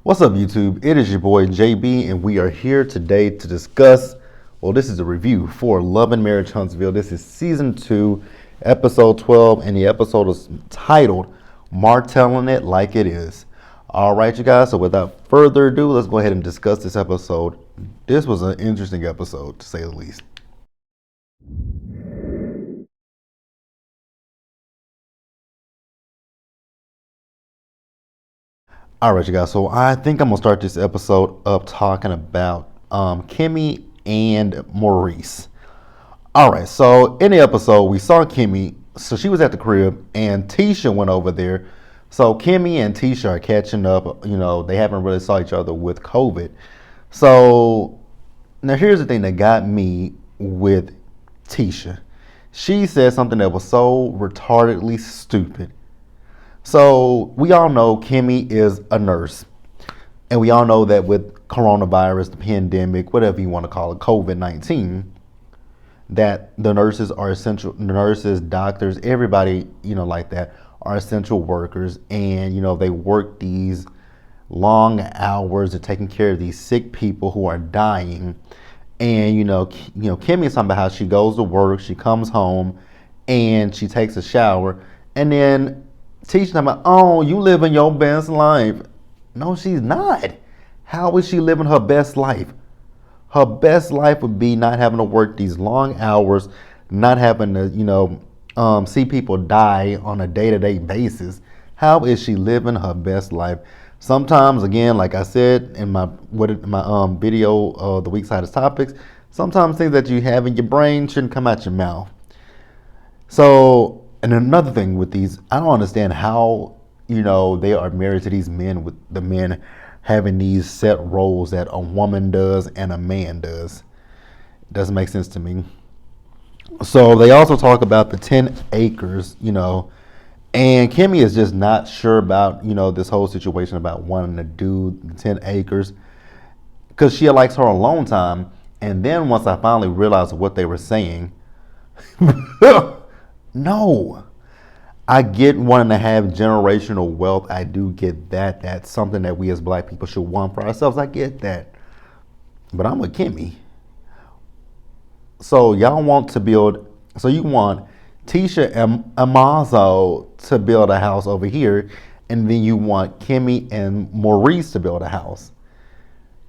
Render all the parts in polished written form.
What's up, YouTube? It is your boy JB, and we are here today to discuss. Well, this is a review for Love and Marriage Huntsville. This is season 2, episode 12, and the episode is titled "Martelling It Like It Is." All right, you guys. So, without further ado, let's go ahead and discuss this episode. This was an interesting episode, to say the least. All right, you guys. So I think I'm gonna start this episode up talking about Kimmy and Maurice. All right. So in the episode, we saw Kimmy. So she was at the crib, and Tisha went over there. So Kimmy and Tisha are catching up. You know, they haven't really saw each other with COVID. So now here's the thing that got me with Tisha. She said something that was so retardedly stupid. So we all know Kimmy is a nurse. And we all know that with coronavirus, the pandemic, whatever you want to call it, COVID-19, that the nurses are essential. Nurses, doctors, everybody, like that, are essential workers. And, they work these long hours of taking care of these sick people who are dying. And, Kimmy is talking about how she goes to work, she comes home, and she takes a shower. And then teaching them about, oh, you living your best life. No, she's not. How is she living her best life? Her best life would be not having to work these long hours, not having to, see people die on a day-to-day basis. How is she living her best life? Sometimes, again, like I said in my video of the week's hottest topics, sometimes things that you have in your brain shouldn't come out your mouth. So, and another thing with these, I don't understand how, they are married to these men, with the men having these set roles that a woman does and a man does. It doesn't make sense to me. So they also talk about the 10 acres, and Kimmy is just not sure about, this whole situation about wanting to do the 10 acres because she likes her alone time. And then once I finally realized what they were saying, no, I get wanting to have generational wealth. I do get that. That's something that we as black people should want for ourselves. I get that. But I'm with Kimmy. So y'all want to build, so you want Tisha and Amazo to build a house over here, and then you want Kimmy and Maurice to build a house.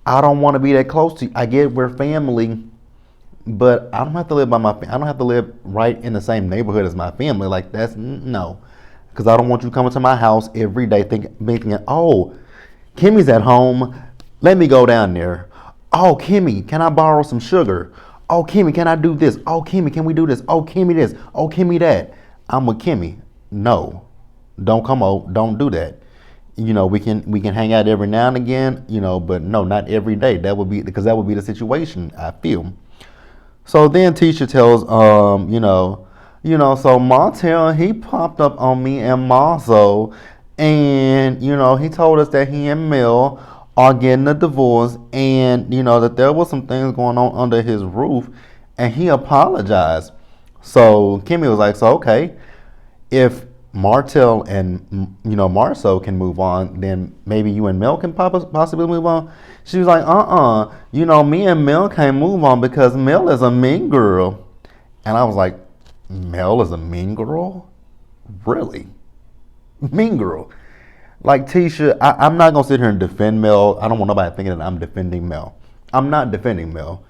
I don't want to be that close to you. I get we're family, but I don't have to live I don't have to live right in the same neighborhood as my family. Like, that's no. Because I don't want you coming to my house every day thinking, oh, Kimmy's at home. Let me go down there. Oh, Kimmy, can I borrow some sugar? Oh, Kimmy, can I do this? Oh, Kimmy, can we do this? Oh, Kimmy this. Oh, Kimmy that. I'm with Kimmy. No, don't come out. Don't do that. We can hang out every now and again, but no, not every day. That would be the situation, I feel. So then Tisha tells, so Martell, he popped up on me and Marzo, and, he told us that he and Mel are getting a divorce, and, that there was some things going on under his roof, and he apologized. So Kimmy was like, so, okay, if Martell and, Marzo can move on, then maybe you and Mel can possibly move on. She was like, me and Mel can't move on because Mel is a mean girl. And I was like, Mel is a mean girl? Really? Mean girl. Like, Tisha, I'm not going to sit here and defend Mel. I don't want nobody thinking that I'm defending Mel. I'm not defending Mel.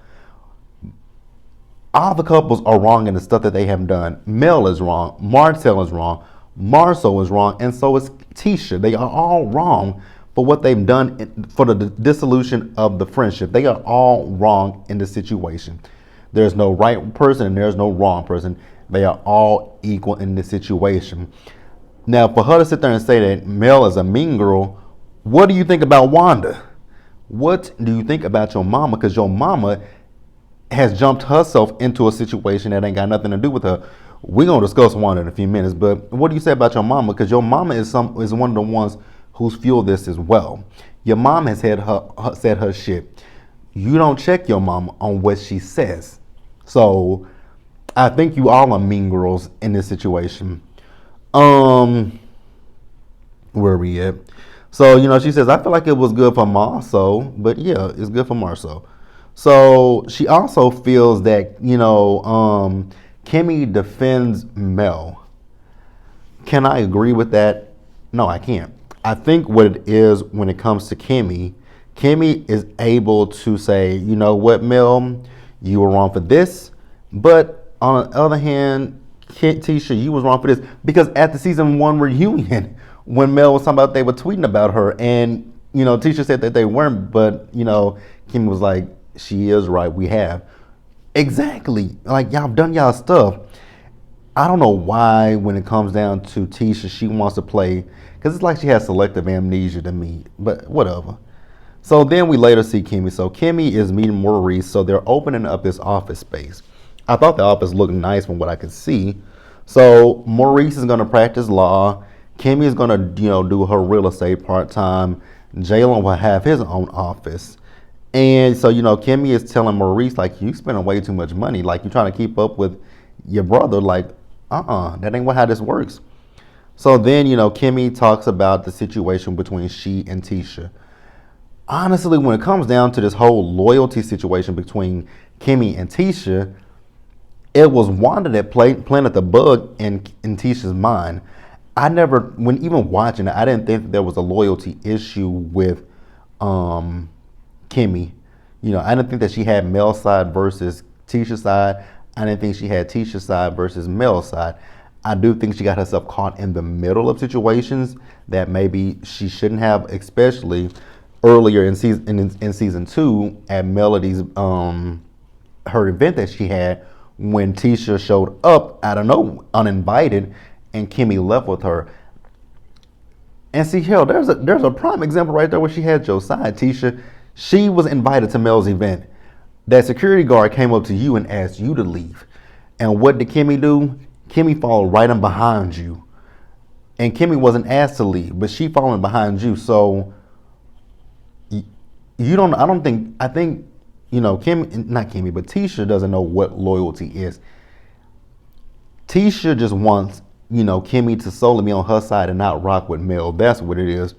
All the couples are wrong in the stuff that they have done. Mel is wrong. Martell is wrong. Marzo is wrong. And so is Tisha. They are all wrong for what they've done for the dissolution of the friendship. They are all wrong in the situation. There's no right person and there's no wrong person. They are all equal in this situation. Now, for her to sit there and say that Mel is a mean girl, what do you think about Wanda? What do you think about your mama? Because your mama has jumped herself into a situation that ain't got nothing to do with her. We're going to discuss Wanda in a few minutes, but what do you say about your mama? Because your mama is one of the ones who's fueled this as well. Your mom has said her shit. You don't check your mama on what she says. So I think you all are mean girls in this situation. Where are we at? So, she says, I feel like it was good for Marceau, but yeah, it's good for Marceau. So she also feels that, Kimmy defends Mel. Can I agree with that? No, I can't. I think what it is when it comes to Kimmy, Kimmy is able to say, you know what, Mel, you were wrong for this, but on the other hand, Tisha, you was wrong for this because at the season 1 reunion, when Mel was talking about they were tweeting about her, and Tisha said that they weren't, but Kimmy was like, she is right, we have. Exactly, like y'all done y'all stuff. I don't know why, when it comes down to Tisha, she wants to play, because it's like she has selective amnesia to me, but whatever. So then we later see Kimmy. So Kimmy is meeting Maurice, so they're opening up this office space. I thought the office looked nice from what I could see. So Maurice is going to practice law. Kimmy is going to, do her real estate part-time. Jalen will have his own office. And so, Kimmy is telling Maurice, like, you spending way too much money. Like, you're trying to keep up with your brother. Like, that ain't how this works. So then, Kimmy talks about the situation between she and Tisha. Honestly, when it comes down to this whole loyalty situation between Kimmy and Tisha, it was Wanda that planted the bug in Tisha's mind. I never, when even watching it, I didn't think that there was a loyalty issue with Kimmy. I didn't think that she had Mel's side versus Tisha's side. I didn't think she had Tisha's side versus Mel's side. I do think she got herself caught in the middle of situations that maybe she shouldn't have, especially earlier in season 2 at Melody's her event that she had when Tisha showed up out of nowhere uninvited and Kimmy left with her. And see, hell, there's a prime example right there where she had Josiah. Tisha, she was invited to Mel's event. That security guard came up to you and asked you to leave. And what did Kimmy do? Kimmy followed right in behind you. And Kimmy wasn't asked to leave, but she following behind you. So I think, Kimmy, not Kimmy, but Tisha doesn't know what loyalty is. Tisha just wants, Kimmy to solely be on her side and not rock with Mel. That's what it is.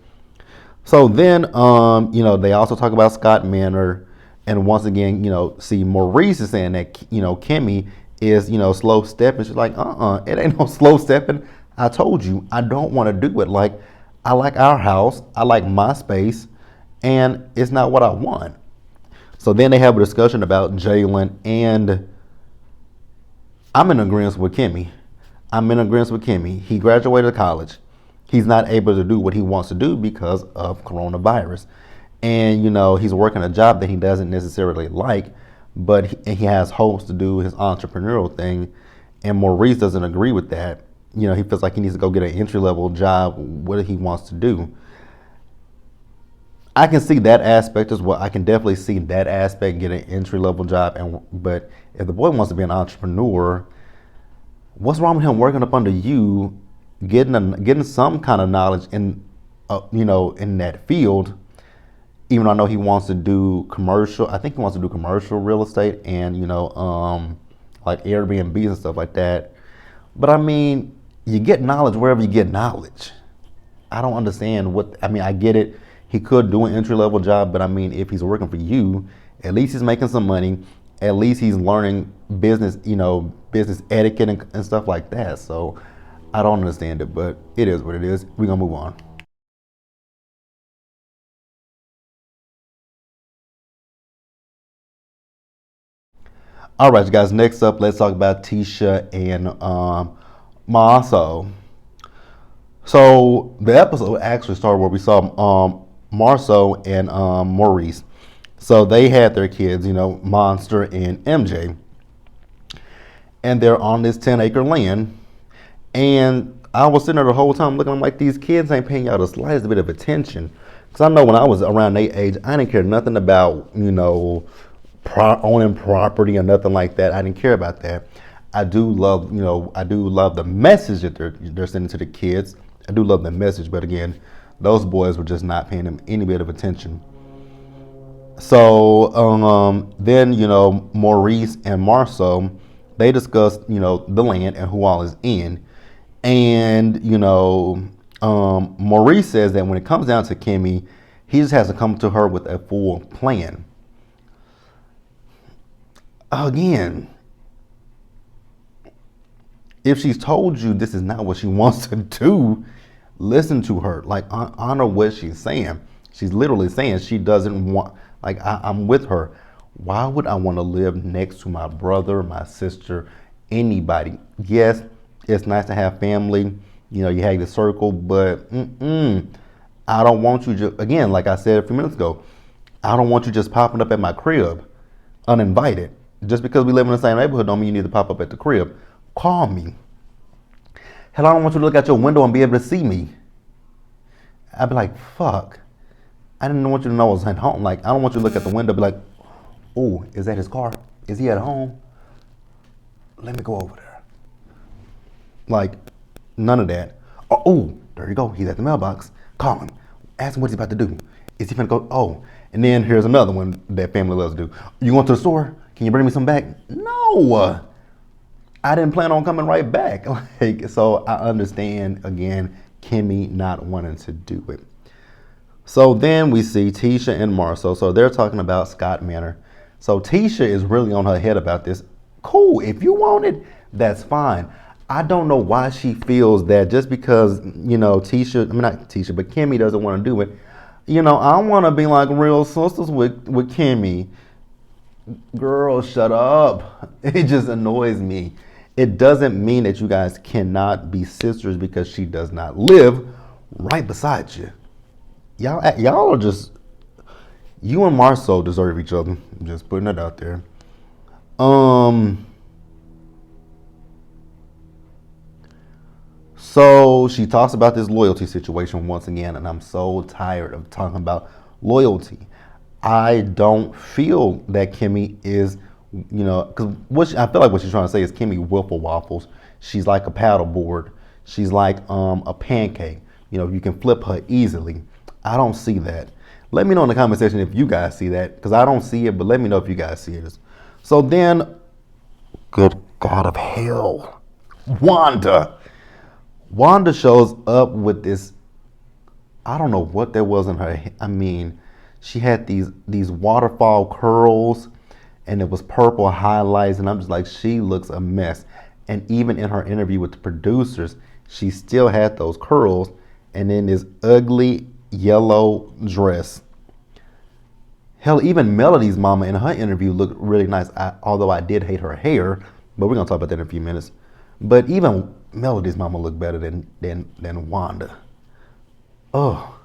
So then, they also talk about Scott Manor. And once again, see Maurice is saying that, Kimmy is, slow stepping. She's like, it ain't no slow stepping. I told you, I don't want to do it. Like, I like our house. I like my space. And it's not what I want. So then they have a discussion about Jalen, and I'm in agreement with Kimmy. He graduated college. He's not able to do what he wants to do because of coronavirus. And, he's working a job that he doesn't necessarily like, but he has hopes to do his entrepreneurial thing. And Maurice doesn't agree with that. He feels like he needs to go get an entry-level job, what he wants to do. I can see that aspect as well. I can definitely see that aspect, get an entry-level job. But if the boy wants to be an entrepreneur, what's wrong with him working up under you, getting some kind of knowledge in that field? Even though I know he wants to do commercial, I think he wants to do commercial real estate and like Airbnbs and stuff like that. But I mean, you get knowledge wherever you get knowledge. I don't understand I get it. He could do an entry-level job, but I mean, if he's working for you, at least he's making some money. At least he's learning business, business etiquette and stuff like that. So I don't understand it, but it is what it is. We're going to move on. All right, you guys, next up, let's talk about Tisha and Marceau. So the episode actually started where we saw Marceau and Maurice. So they had their kids, Monster and MJ. And they're on this 10-acre land. And I was sitting there the whole time looking, I'm like, these kids ain't paying y'all the slightest bit of attention. Because I know when I was around their age, I didn't care nothing about, owning property or nothing like that. I didn't care about that. I do love the message that they're sending to the kids. I do love the message, but again, those boys were just not paying them any bit of attention. So then, Maurice and Marceau, they discussed, the land and who all is in. And, Maurice says that when it comes down to Kimmy, he just has to come to her with a full plan. Again, if she's told you this is not what she wants to do, listen to her. Like, honor what she's saying. She's literally saying she doesn't want, like, I'm with her. Why would I want to live next to my brother, my sister, anybody? Yes, it's nice to have family. You know, you have the circle, but I don't want you to, again, like I said a few minutes ago, I don't want you just popping up at my crib uninvited. Just because we live in the same neighborhood don't mean you need to pop up at the crib. Call me. Hell, I don't want you to look out your window and be able to see me. I'd be like, fuck. I didn't want you to know I was at home. Like, I don't want you to look at the window and be like, oh, is that his car? Is he at home? Let me go over there. Like, none of that. Oh, there you go. He's at the mailbox. Call him. Ask him what he's about to do. Is he gonna go? Oh, and then here's another one that family loves to do. You going to the store? Can you bring me some back? No. I didn't plan on coming right back. Like, so I understand, again, Kimmy not wanting to do it. So then we see Tisha and Marcel. So they're talking about Scott Manor. So Tisha is really on her head about this. Cool, if you want it, that's fine. I don't know why she feels that just because, you know, Tisha, I mean not Tisha, but Kimmy doesn't want to do it. You know, I want to be like real sisters with Kimmy. Girl, shut up. It just annoys me. It doesn't mean that you guys cannot be sisters because she does not live right beside you. Y'all are just, you and Marcel deserve each other. I'm just putting it out there. So she talks about this loyalty situation once again, and I'm so tired of talking about loyalty. I don't feel that Kimmy is, you know, because I feel like what she's trying to say is Kimmy Wiffle Waffles. She's like a paddle board. She's like a pancake. You know, you can flip her easily. I don't see that. Let me know in the comment section if you guys see that, because I don't see it, but let me know if you guys see it. So then, good God of hell, Wanda shows up with this, I don't know what there was in her. I mean, she had these waterfall curls and it was purple highlights, and I'm just like, she looks a mess. And even in her interview with the producers, she still had those curls and then this ugly yellow dress. Hell, even Melody's mama in her interview looked really nice, although I did hate her hair, but we're gonna talk about that in a few minutes. But even Melody's mama looked better than Wanda. Oh,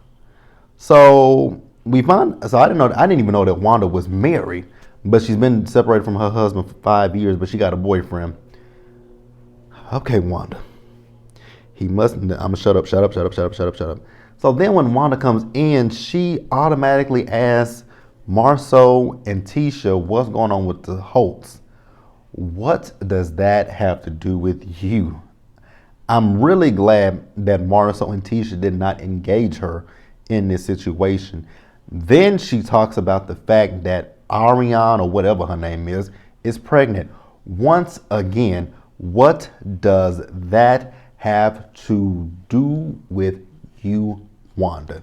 so I didn't even know that Wanda was married, but she's been separated from her husband for 5 years, but she got a boyfriend. Okay, Wanda. I'm gonna shut up. So then when Wanda comes in, she automatically asks Marceau and Tisha what's going on with the Holtz. What does that have to do with you? I'm really glad that Marceau and Tisha did not engage her in this situation. Then she talks about the fact that Ariane, or whatever her name is pregnant. Once again, what does that have to do with you, Wanda?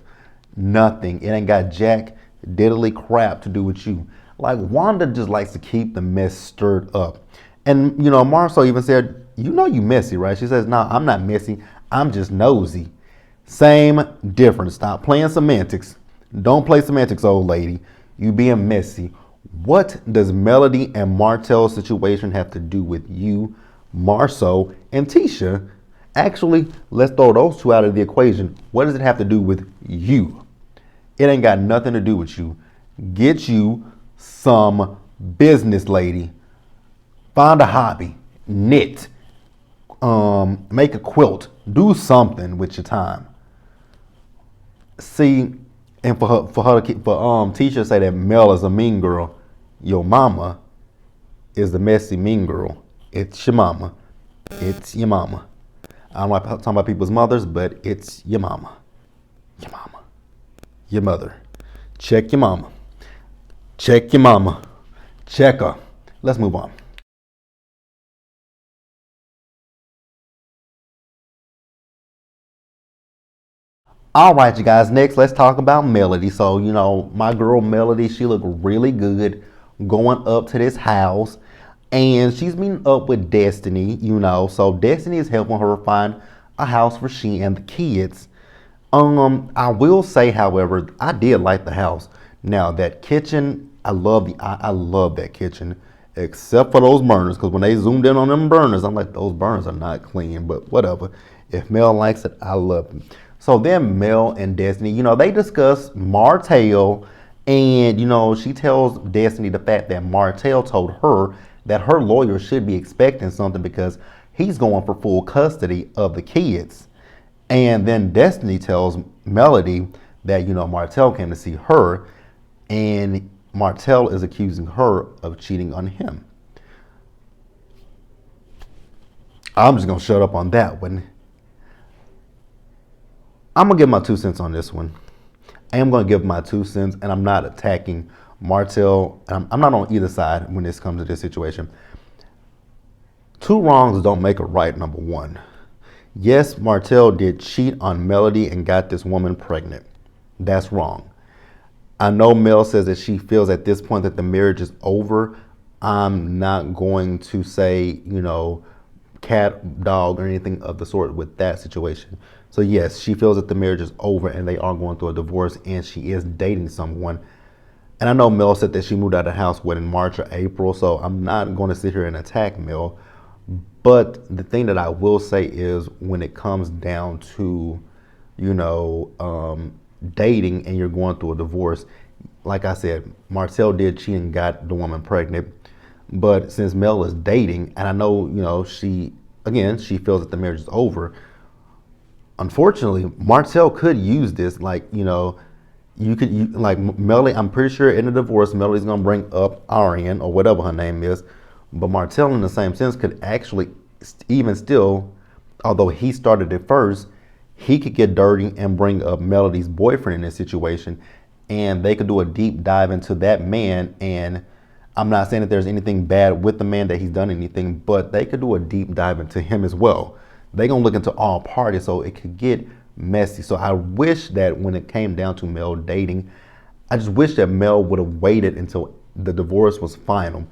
Nothing. It ain't got jack diddly crap to do with you. Like, Wanda just likes to keep the mess stirred up. And, you know, Marceau even said, you know you messy, right? She says, no, I'm not messy. I'm just nosy. Same difference. Stop playing semantics. Don't play semantics, old lady. You being messy. What does Melody and Martell's situation have to do with you, Marceau, and Tisha? Actually, let's throw those two out of the equation. What does it have to do with you? It ain't got nothing to do with you. Get you some business, lady. Find a hobby. Knit. Make a quilt. Do something with your time. See, and for Tisha to say that Mel is a mean girl, your mama is the messy mean girl. It's your mama. It's your mama. I don't like talking about people's mothers, but it's your mama. Your mama. Your mother. Check your mama. Check your mama. Check her. Let's move on. All right, you guys. Next, let's talk about Melody. So, my girl Melody, she looked really good going up to this house. And she's meeting up with Destiny, So Destiny is helping her find a house for she and the kids. I will say, however, I did like the house. Now that kitchen, I love that kitchen, except for those burners. Because when they zoomed in on them burners, I'm like, those burners are not clean. But whatever. If Mel likes it, I love it. So then Mel and Destiny, they discuss Martell, and she tells Destiny the fact that Martell told her that her lawyer should be expecting something because he's going for full custody of the kids. And then Destiny tells Melody that, Martell came to see her, and Martell is accusing her of cheating on him. I'm just going to shut up on that one. I'm going to give my 2 cents on this one. I am going to give my 2 cents, and I'm not attacking Martell. I'm not on either side when this comes to this situation. 2 wrongs don't make a right, number one. Yes, Martell did cheat on Melody and got this woman pregnant. That's wrong. I know Mel says that she feels at this point that the marriage is over. I'm not going to say, cat, dog, or anything of the sort with that situation. So yes, she feels that the marriage is over and they are going through a divorce, and she is dating someone. And I know Mel said that she moved out of the house, in March or April, so I'm not going to sit here and attack Mel. But the thing that I will say is when it comes down to, dating and you're going through a divorce, like I said, Martell did cheat and got the woman pregnant. But since Mel is dating, and I know, she feels that the marriage is over. Unfortunately, Martell could use this, like Melody. I'm pretty sure in the divorce, Melody's gonna bring up Arian or whatever her name is. But Martell, in the same sense, could actually, even still, although he started it first, he could get dirty and bring up Melody's boyfriend in this situation, and they could do a deep dive into that man. And I'm not saying that there's anything bad with the man, that he's done anything, but they could do a deep dive into him as well. They're going to look into all parties, so it could get messy. So I wish that when it came down to Mel dating, I just wish that Mel would have waited until the divorce was final.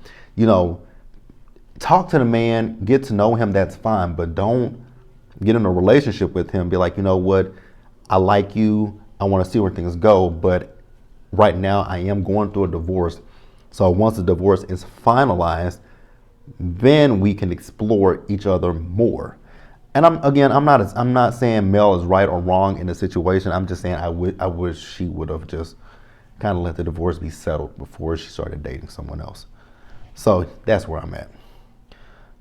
Talk to the man, get to know him, that's fine, but don't get in a relationship with him. Be like, you know what, I like you, I want to see where things go, but right now I am going through a divorce. So once the divorce is finalized, then we can explore each other more. And I'm not saying Mel is right or wrong in the situation. I'm just saying I wish she would have just kind of let the divorce be settled before she started dating someone else. So that's where I'm at.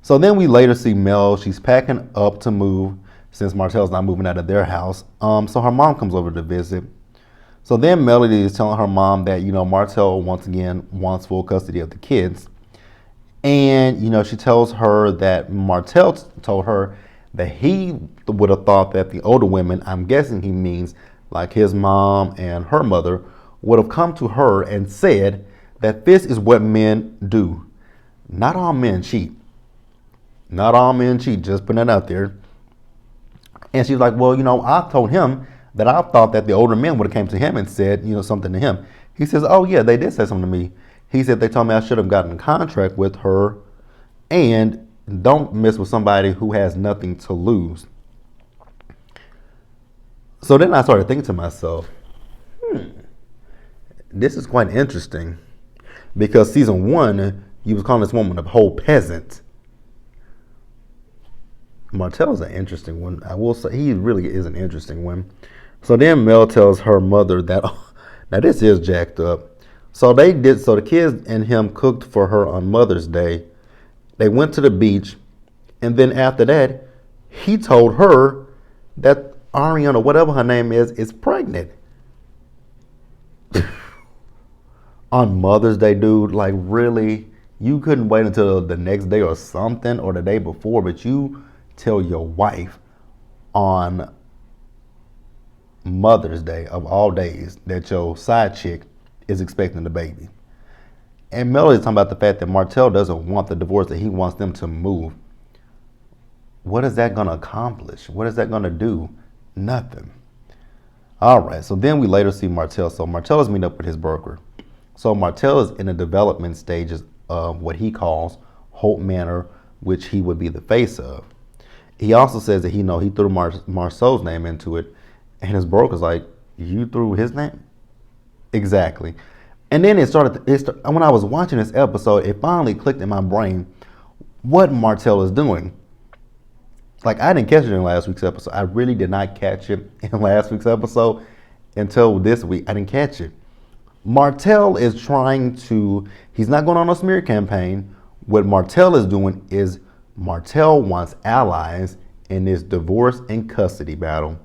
So then we later see Mel. She's packing up to move since Martell's not moving out of their house. So her mom comes over to visit. So then Melody is telling her mom that, Martell once again wants full custody of the kids. And, she tells her that Martell told her that he would have thought that the older women, I'm guessing he means like his mom and her mother, would have come to her and said that this is what men do. Not all men cheat. Not all men cheat, just putting that out there. And she's like, well, I told him that I thought that the older men would have came to him and said, something to him. He says, oh yeah, they did say something to me. He said they told me I should have gotten a contract with her and don't mess with somebody who has nothing to lose. So then I started thinking to myself, this is quite interesting, because season 1, you was calling this woman a whole peasant. Martell's an interesting one. I will say he really is an interesting one. So then Mel tells her mother that, now this is jacked up. So the kids and him cooked for her on Mother's Day. They went to the beach, and then after that, he told her that Ariana, whatever her name is pregnant. On Mother's Day, dude, like really? You couldn't wait until the next day or something, or the day before, but you tell your wife on Mother's Day of all days that your side chick is expecting the baby. And Melody's talking about the fact that Martell doesn't want the divorce, that he wants them to move. What is that going to accomplish? What is that going to do? Nothing. All right, so then we later see Martell. So Martell is meeting up with his broker. So Martell is in the development stages of what he calls Hope Manor, which he would be the face of. He also says that he threw Marceau's name into it, and his broker's like, "You threw his name?" Exactly. And then when I was watching this episode, it finally clicked in my brain what Martell is doing. Like, I didn't catch it in last week's episode. I really did not catch it in last week's episode until this week. I didn't catch it. Martell is he's not going on a smear campaign. What Martell is doing is Martell wants allies in this divorce and custody battle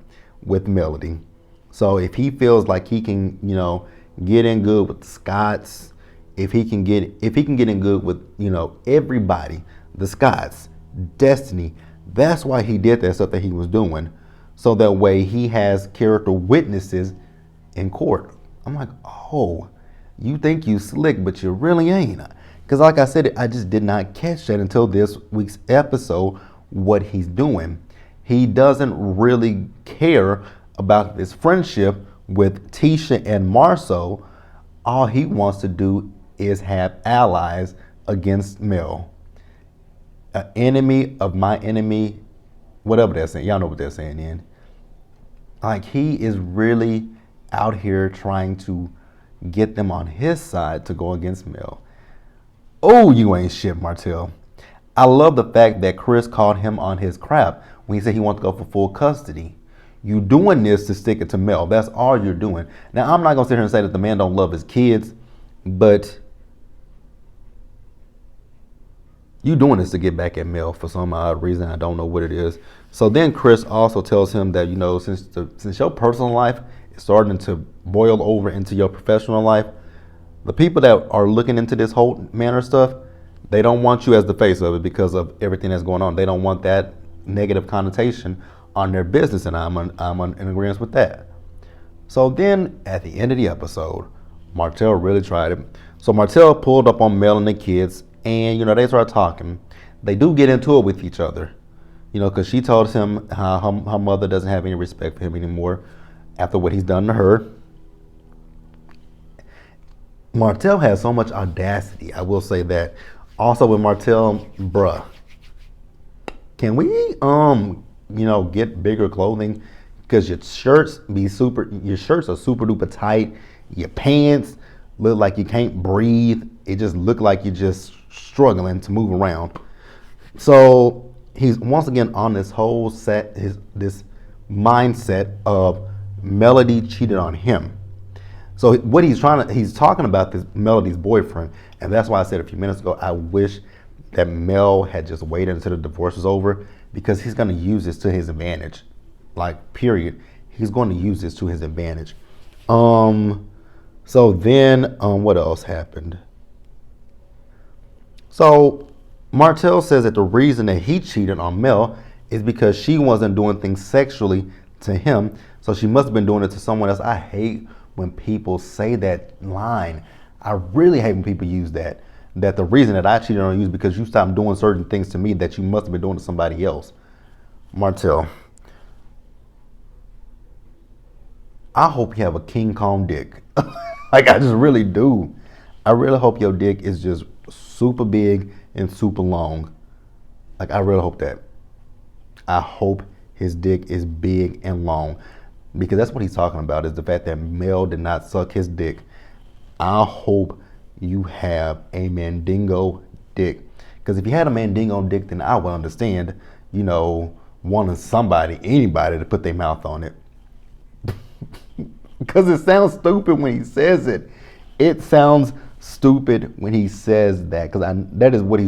with Melody. So if he feels like he can, get in good with the Scotts, if he can get in good with, everybody, the Scotts, Destiny, that's why he did that stuff that he was doing. So that way he has character witnesses in court. I'm like, oh, you think you slick, but you really ain't. Because like I said, I just did not catch that until this week's episode, what he's doing. He doesn't really care about this friendship with Tisha and Marceau. All he wants to do is have allies against Mel. An enemy of my enemy, whatever they're saying. Y'all know what they're saying then. Like, he is really out here trying to get them on his side to go against Mel. Oh, you ain't shit, Martell. I love the fact that Chris called him on his crap when he said he wants to go for full custody. You doing this to stick it to Mel. That's all you're doing. Now, I'm not going to sit here and say that the man don't love his kids, but you doing this to get back at Mel for some odd reason. I don't know what it is. So then Chris also tells him that, since your personal life is starting to boil over into your professional life, the people that are looking into this whole manner stuff, they don't want you as the face of it because of everything that's going on. They don't want that negative connotation on their business, and I'm in agreement with that. So then at the end of the episode, Martell really tried it. So Martell pulled up on Mel and the kids, and they start talking. They do get into it with each other, because she told him how her mother doesn't have any respect for him anymore after what he's done to her. Martell has so much audacity, I will say that. Also with Martell, bruh, can we get bigger clothing? Because your shirts are super duper tight. Your pants look like you can't breathe. It just look like you're just struggling to move around. So he's once again on this whole this mindset of Melody cheated on him. So what he's talking about this Melody's boyfriend, and that's why I said a few minutes ago, I wish that Mel had just waited until the divorce was over, because he's going to use this to his advantage. Like, period. He's going to use this to his advantage. So then, what else happened? So Martell says that the reason that he cheated on Mel is because she wasn't doing things sexually to him, so she must have been doing it to someone else. I hate when people say that line. I really hate when people use that the reason that I cheated on you is because you stopped doing certain things to me that you must have been doing to somebody else. Martell, I hope you have a King Kong dick. Like, I just really do. I really hope your dick is just super big and super long. Like, I really hope that. I hope his dick is big and long, because that's what he's talking about, is the fact that Mel did not suck his dick. I hope you have a mandingo dick, because if you had a mandingo dick, then I would understand, wanting anybody to put their mouth on it. Because it sounds stupid when he says it. It sounds stupid when he says that, because that is what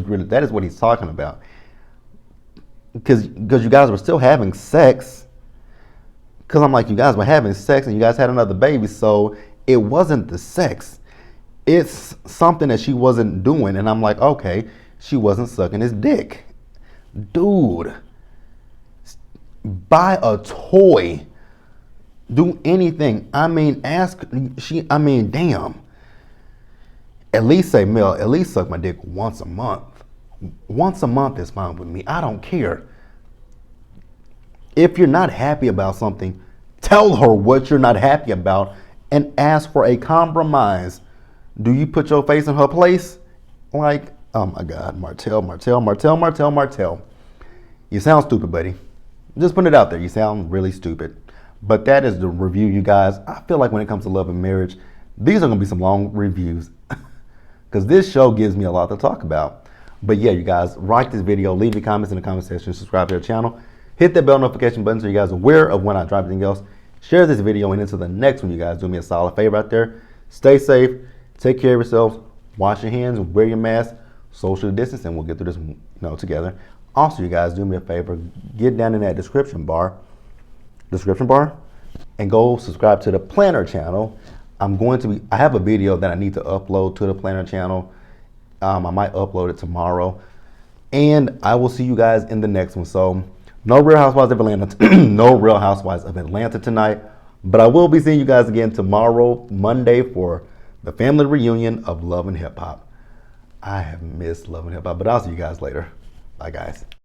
he's talking about. Because you guys were still having sex. Because I'm like, you guys were having sex and you guys had another baby, so it wasn't the sex. It's something that she wasn't doing, and I'm like, okay, she wasn't sucking his dick. Dude, buy a toy. Do anything. Damn. At least say, Mel, at least suck my dick once a month. Once a month is fine with me. I don't care. If you're not happy about something, Tell her what you're not happy about and ask for a compromise. Do you put your face in her place? Like, oh my God, Martell. You sound stupid, buddy. Just putting it out there. You sound really stupid. But that is the review, you guys. I feel like when it comes to love and marriage, these are going to be some long reviews because this show gives me a lot to talk about. But yeah, you guys, like this video, leave your comments in the comment section, subscribe to the channel, hit that bell notification button so you guys are aware of when I drop anything else. Share this video and into the next one, you guys. Do me a solid favor out there. Stay safe, take care of yourselves, wash your hands, wear your mask, social distance, and we'll get through this together. Also, you guys, do me a favor, get down in that description bar, and go subscribe to the Planner channel. I have a video that I need to upload to the Planner channel. I might upload it tomorrow, and I will see you guys in the next one. So, no Real Housewives of Atlanta, no Real Housewives of Atlanta tonight, but I will be seeing you guys again tomorrow, Monday, for the family reunion of Love and Hip Hop. I have missed Love and Hip Hop, but I'll see you guys later. Bye, guys.